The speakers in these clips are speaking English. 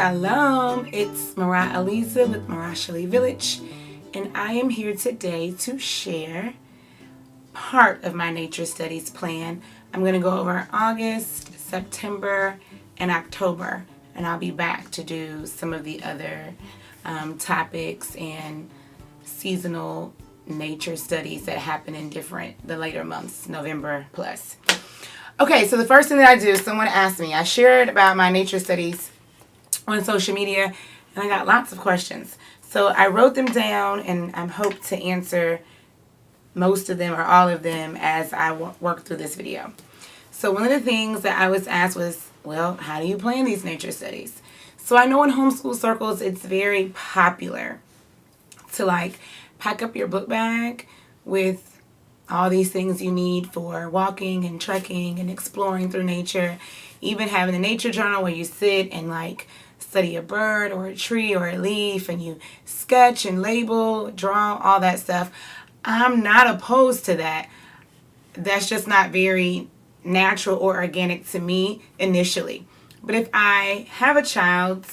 Shalom, it's Mariah Aliza with Marashali Village, and I am here today to share part of my nature studies plan. I'm going to go over August, September, and October, and I'll be back to do some of the other topics and seasonal nature studies that happen in the later months, November plus. Okay, so the first thing that I do, someone asked me, I shared about my nature studies on social media, and I got lots of questions. So I wrote them down, and I hope to answer most of them or all of them as I work through this video. So one of the things that I was asked was, well, how do you plan these nature studies? So I know in homeschool circles, it's very popular to pack up your book bag with all these things you need for walking and trekking and exploring through nature. Even having a nature journal where you sit and study a bird or a tree or a leaf and you sketch and label, draw, all that stuff. I'm not opposed to that. That's just not very natural or organic to me initially. But if I have a child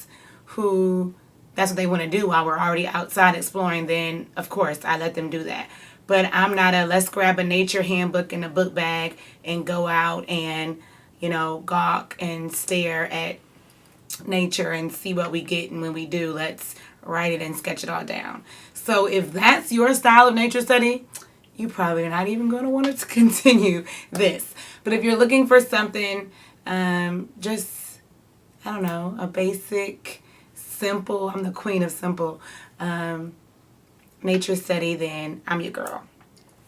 who that's what they want to do while we're already outside exploring, then of course I let them do that. But I'm not let's grab a nature handbook in a book bag and go out and, gawk and stare at nature and see what we get, and when we do, let's write it and sketch it all down. So if that's your style of nature study, you probably are not even going to want to continue this. But if you're looking for something just, I don't know, a basic, simple, I'm the queen of simple nature study, then I'm your girl.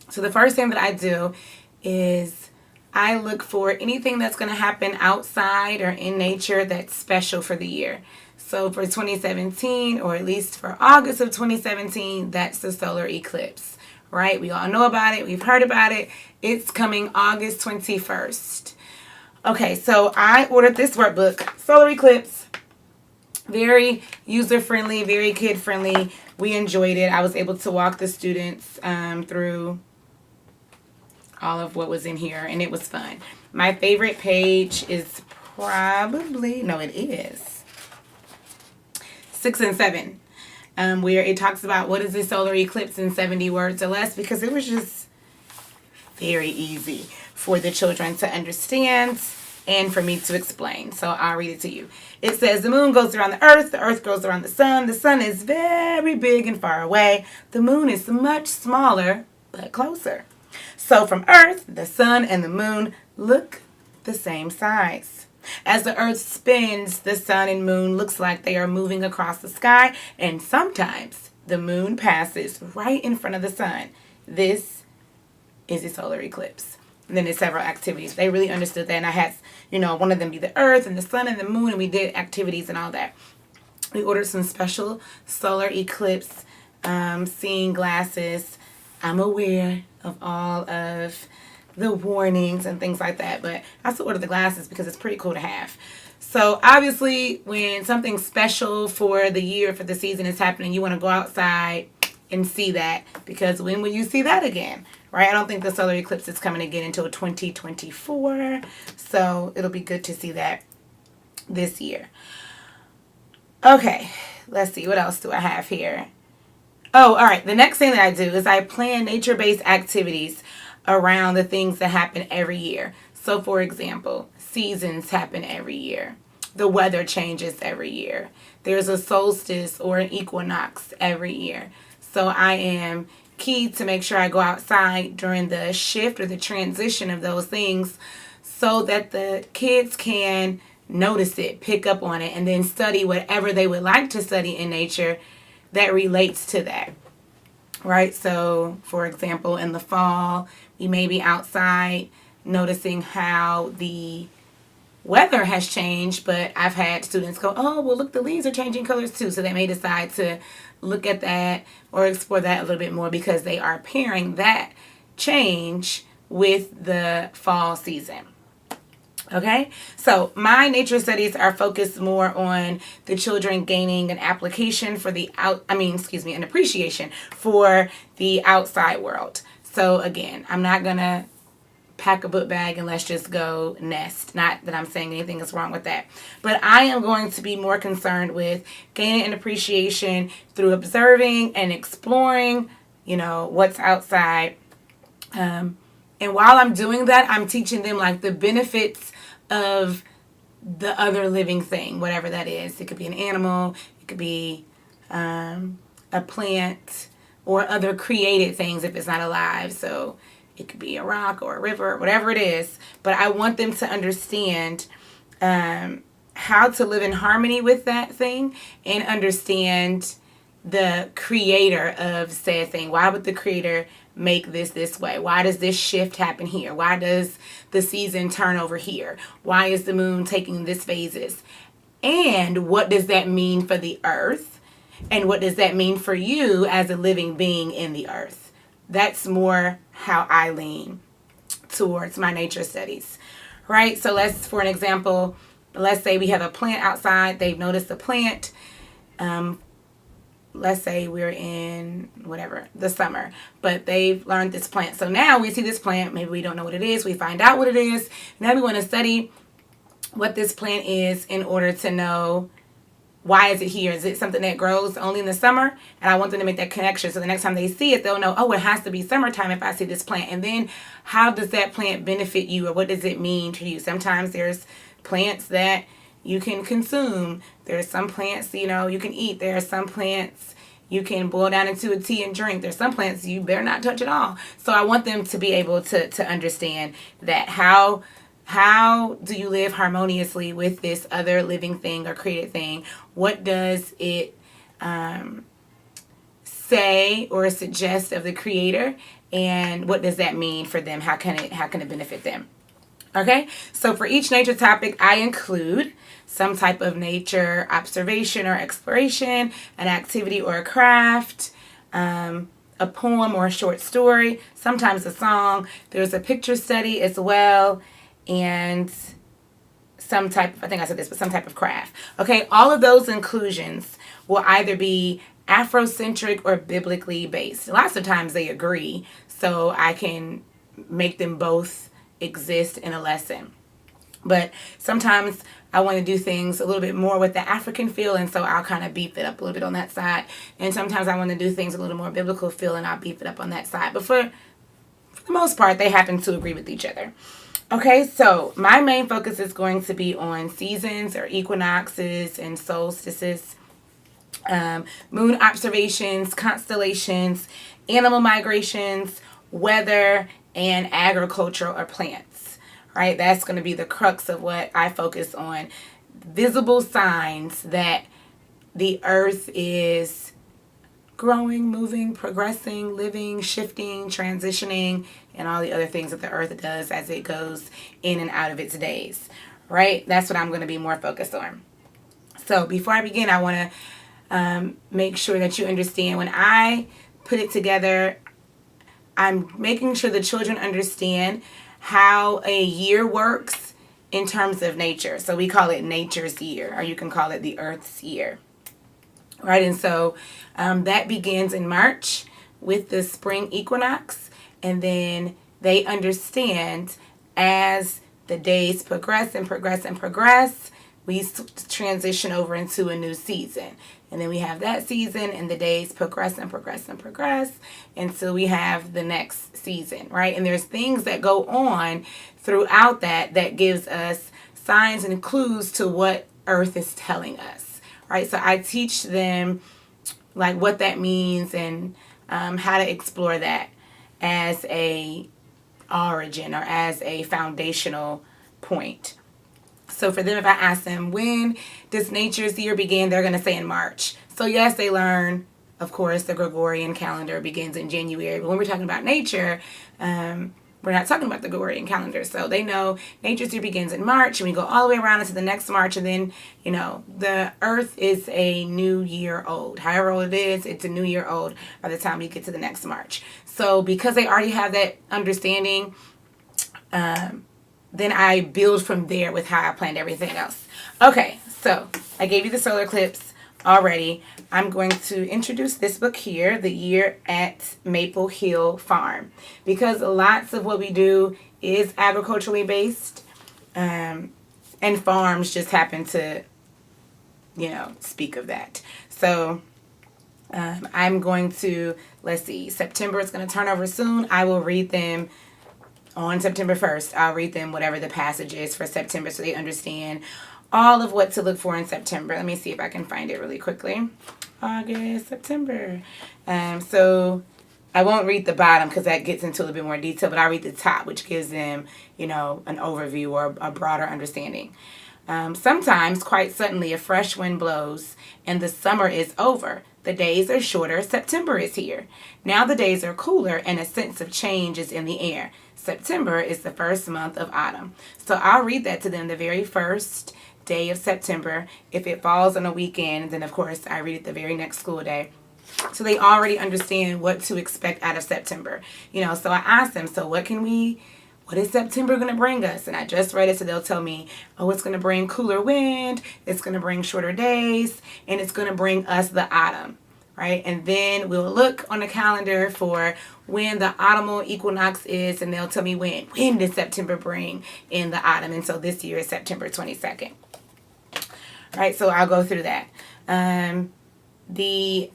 So the first thing that I do is I look for anything that's going to happen outside or in nature that's special for the year. So for 2017, or at least for August of 2017, that's the solar eclipse, right? We all know about it. We've heard about it. It's coming August 21st. Okay, so I ordered this workbook, Solar Eclipse. Very user-friendly, very kid-friendly. We enjoyed it. I was able to walk the students through all of what was in here, and it was fun. My favorite page is it is 6 and 7, where it talks about what is a solar eclipse in 70 words or less, because it was just very easy for the children to understand and for me to explain. So I'll read it to you. It says, the moon goes around the earth goes around the sun is very big and far away, the moon is much smaller but closer. So from Earth, the sun and the moon look the same size. As the Earth spins, the sun and moon looks like they are moving across the sky, and sometimes the moon passes right in front of the sun. This is a solar eclipse. And then there's several activities. They really understood that, and I had, one of them be the Earth and the sun and the moon, and we did activities and all that. We ordered some special solar eclipse seeing glasses. I'm aware of all of the warnings and things like that, but I still ordered the glasses because it's pretty cool to have. So obviously when something special for the year, for the season is happening, you want to go outside and see that, because when will you see that again, right? I don't think the solar eclipse is coming again until 2024, so it'll be good to see that this year. Okay, let's see, what else do I have here? Oh, all right. The next thing that I do is I plan nature-based activities around the things that happen every year. So, for example, seasons happen every year. The weather changes every year. There's a solstice or an equinox every year. So I am key to make sure I go outside during the shift or the transition of those things so that the kids can notice it, pick up on it, and then study whatever they would like to study in nature that relates to that, right? So, for example, in the fall, we may be outside noticing how the weather has changed, but I've had students go, oh, well, look, the leaves are changing colors too. So they may decide to look at that or explore that a little bit more, because they are pairing that change with the fall season. Okay, so my nature studies are focused more on the children gaining an application for an appreciation for the outside world. So again, I'm not gonna pack a book bag and let's just go nest. Not that I'm saying anything is wrong with that. But I am going to be more concerned with gaining an appreciation through observing and exploring, what's outside. And while I'm doing that, I'm teaching them like the benefits of the other living thing, whatever that is. It could be an animal, it could be a plant, or other created things if it's not alive. So it could be a rock or a river, whatever it is. But I want them to understand how to live in harmony with that thing and understand the creator of said thing. Why would the creator make this way? Why does this shift happen here? Why does the season turn over here? Why is the moon taking this phases? And what does that mean for the earth? And what does that mean for you as a living being in the earth? That's more how I lean towards my nature studies, right? So for an example, let's say we have a plant outside. They've noticed the plant. Let's say we're in the summer, but they've learned this plant. So now we see this plant. Maybe we don't know what it is. We find out what it is. Now we want to study what this plant is in order to know, why is it here? Is it something that grows only in the summer? And I want them to make that connection. So the next time they see it, they'll know, oh, it has to be summertime if I see this plant. And then how does that plant benefit you, or what does it mean to you? Sometimes there's plants that you can consume. There's some plants, you can eat. There are some plants you can boil down into a tea and drink. There's some plants you better not touch at all. So I want them to be able to understand that how do you live harmoniously with this other living thing or created thing? What does it say or suggest of the creator? And what does that mean for them? How can it benefit them? Okay, so for each nature topic, I include some type of nature observation or exploration, an activity or a craft, a poem or a short story, sometimes a song. There's a picture study as well, and some type of craft. Okay, all of those inclusions will either be Afrocentric or biblically based. Lots of times they agree, so I can make them both exist in a lesson. But sometimes I want to do things a little bit more with the African feel, and so I'll kind of beef it up a little bit on that side. And sometimes I want to do things a little more biblical feel, and I'll beef it up on that side. But for the most part, they happen to agree with each other. Okay, so my main focus is going to be on seasons or equinoxes and solstices, moon observations, constellations, animal migrations, weather, and agriculture or plants, right? That's going to be the crux of what I focus on. Visible signs that the earth is growing, moving, progressing, living, shifting, transitioning, and all the other things that the earth does as it goes in and out of its days, right? That's what I'm going to be more focused on. So before I begin, I want to make sure that you understand when I put it together, I'm making sure the children understand how a year works in terms of nature. So we call it nature's year, or you can call it the earth's year. Right, and so that begins in March with the spring equinox, and then they understand as the days progress and progress and progress, we transition over into a new season. And then we have that season, and the days progress and progress and progress until we have the next season, right? And there's things that go on throughout that gives us signs and clues to what Earth is telling us, right? So I teach them like what that means and how to explore that as a origin or as a foundational point. So for them, if I ask them, when does nature's year begin? They're going to say in March. So yes, they learn, of course, the Gregorian calendar begins in January. But when we're talking about nature, we're not talking about the Gregorian calendar. So they know nature's year begins in March, and we go all the way around into the next March. And then, the earth is a new year old. However old it is, it's a new year old by the time we get to the next March. So because they already have that understanding, then I build from there with how I planned everything else. Okay, so I gave you the solar eclipse already, I'm going to introduce this book here, The Year at Maple Hill Farm, because lots of what we do is agriculturally based, and farms just happen to, speak of that. So I'm going to, let's see, September is going to turn over soon. I will read them on September 1st. I'll read them whatever the passage is for September so they understand all of what to look for in September. Let me see if I can find it really quickly. August, September. So I won't read the bottom because that gets into a little bit more detail, but I'll read the top, which gives them, an overview or a broader understanding. Sometimes, quite suddenly, a fresh wind blows and the summer is over. The days are shorter. September is here. Now the days are cooler and a sense of change is in the air. September is the first month of autumn. So I'll read that to them the very first day of September. If it falls on a weekend, then of course I read it the very next school day. So they already understand what to expect out of September. So I asked them, so what is September going to bring us? And I just read it, so they'll tell me, oh, it's going to bring cooler wind, it's going to bring shorter days, and it's going to bring us the autumn, right? And then we'll look on the calendar for when the autumnal equinox is, and they'll tell me when. When does September bring in the autumn? And so this year is September 22nd. Right, so I'll go through that. The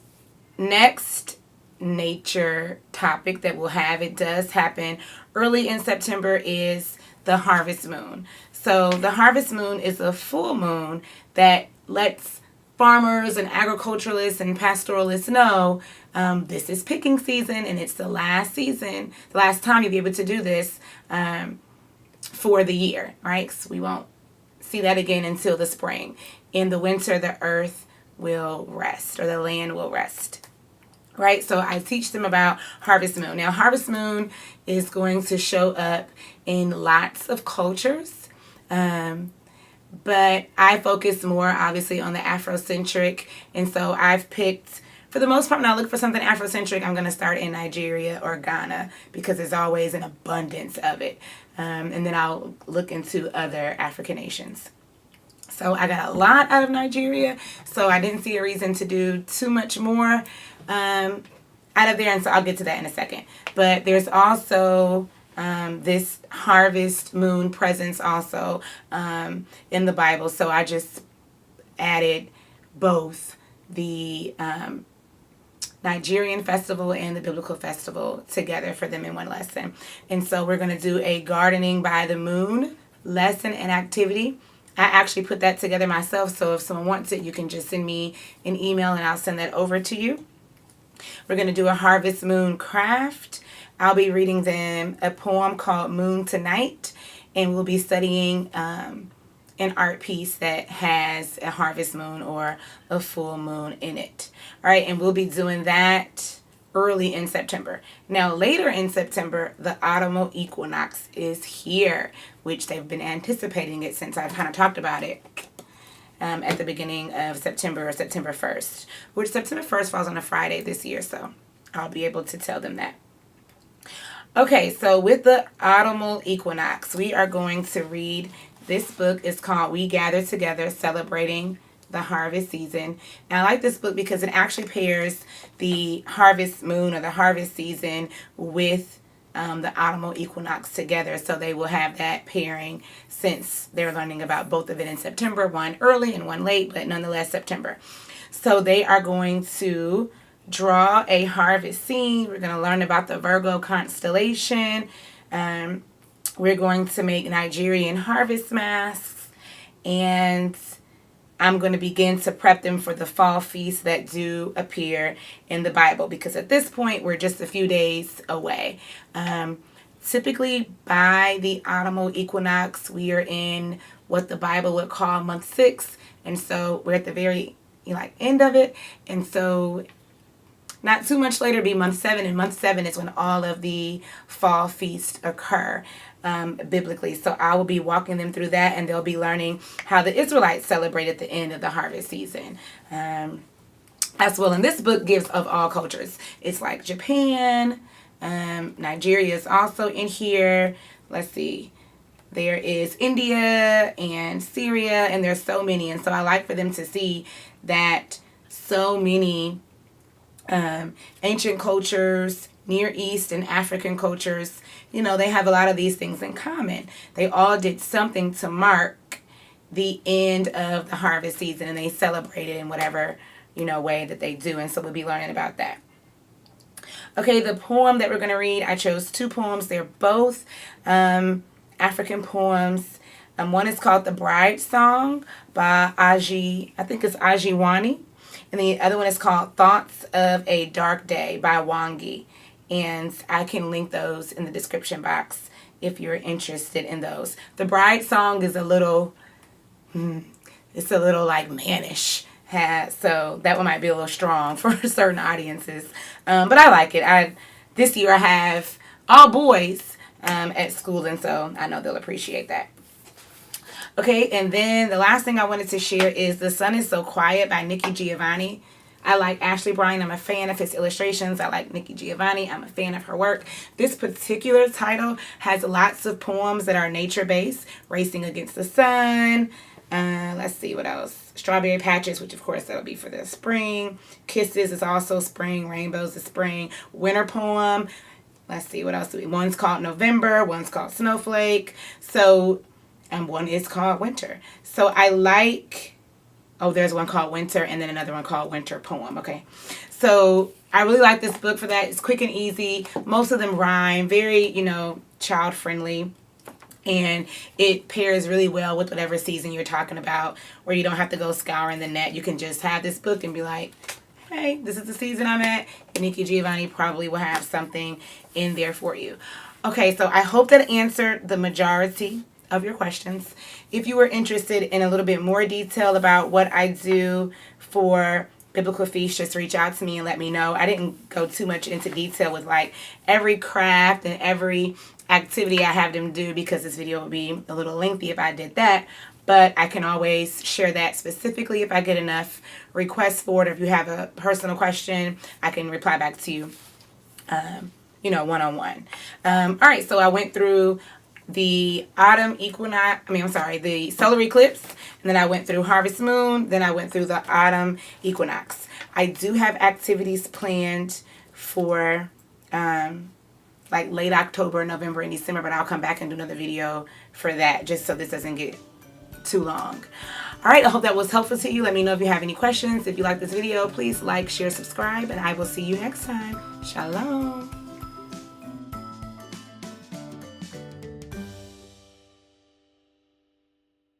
next nature topic that we'll have, it does happen early in September, is the harvest moon. So the harvest moon is a full moon that lets farmers and agriculturalists and pastoralists know this is picking season and it's the last time you'll be able to do this for the year, right? So we won't see that again until the spring. In the winter, the earth will rest, or the land will rest. Right, so I teach them about harvest moon. Now, harvest moon is going to show up in lots of cultures, but I focus more, obviously, on the Afrocentric, and so I've picked, for the most part, when I look for something Afrocentric, I'm going to start in Nigeria or Ghana, because there's always an abundance of it, and then I'll look into other African nations. So I got a lot out of Nigeria, so I didn't see a reason to do too much more out of there, and so I'll get to that in a second. But there's also this harvest moon presence also in the Bible, so I just added both the Nigerian festival and the biblical festival together for them in one lesson. And so we're going to do a gardening by the moon lesson and activity. I actually put that together myself, so if someone wants it, you can just send me an email and I'll send that over to you. We're going to do a harvest moon craft. I'll be reading them a poem called Moon Tonight, and we'll be studying an art piece that has a harvest moon or a full moon in it. All right, and we'll be doing that early in September. Now, later in September, the autumnal equinox is here, which they've been anticipating it since I've kind of talked about it at the beginning of September, or September 1st, which September 1st falls on a Friday this year, so I'll be able to tell them that. Okay, so with the autumnal equinox, we are going to read this book. It's called We Gather Together, Celebrating the Harvest Season. And I like this book because it actually pairs the harvest moon or the harvest season with the autumnal equinox together. So they will have that pairing since they're learning about both of it in September, one early and one late, but nonetheless September. So they are going to draw a harvest scene. We're going to learn about the Virgo constellation. We're going to make Nigerian harvest masks, and I'm going to begin to prep them for the fall feasts that do appear in the Bible, because at this point we're just a few days away. Typically by the autumnal equinox, we are in what the Bible would call month 6, and so we're at the very end of it, and so not too much later be month 7, and month 7 is when all of the fall feasts occur biblically. So I will be walking them through that, and they'll be learning how the Israelites celebrated the end of the harvest season as well. And this book gives of all cultures. It's like Japan, Nigeria is also in here. Let's see. There is India and Syria, and there's so many. And so I like for them to see that so many ancient cultures, Near East and African cultures, you know, they have a lot of these things in common. They all did something to mark the end of the harvest season, and they celebrate it in whatever, you know, way that they do. And so we'll be learning about that. Okay, the poem that we're going to read, I chose two poems. They're both African poems. One is called The Bride Song by I think it's Ajiwani. And the other one is called Thoughts of a Dark Day by Wangi. And I can link those in the description box if you're interested in those. The Bride Song is a little, it's a little like mannish. So that one might be a little strong for certain audiences. But I like it. This year I have all boys at school, and so I know they'll appreciate that. Okay, and then the last thing I wanted to share is The Sun is So Quiet by Nikki Giovanni. I like Ashley Bryan. I'm a fan of his illustrations. I like Nikki Giovanni. I'm a fan of her work. This particular title has lots of poems that are nature-based. Racing Against the Sun. Let's see what else. Strawberry Patches, which of course that'll be for the spring. Kisses is also spring. Rainbows is spring. Winter poem. Let's see what else. One's called November. One's called Snowflake. So, and one is called Winter. So I like... Oh, there's one called Winter and then another one called Winter Poem. Okay. So I really like this book for that. It's quick and easy. Most of them rhyme. Very, you know, child friendly. And it pairs really well with whatever season you're talking about, where you don't have to go scouring the net. You can just have this book and be like, hey, this is the season I'm at. And Nikki Giovanni probably will have something in there for you. Okay, so I hope that answered the majority of your questions. If you were interested in a little bit more detail about what I do for Biblical Feast, just reach out to me and let me know. I didn't go too much into detail with like every craft and every activity I have them do, because this video would be a little lengthy if I did that. But I can always share that specifically if I get enough requests for it. Or if you have a personal question, I can reply back to you, you know, one-on-one. All right, so I went through the the solar eclipse, and then I went through harvest moon, then I went through the autumn equinox. I do have activities planned for like late October, November, and December, but I'll come back and do another video for that, just so this doesn't get too long. All right, I hope that was helpful to you. Let me know if you have any questions. If you like this video, please like, share, subscribe, and I will see you next time. Shalom.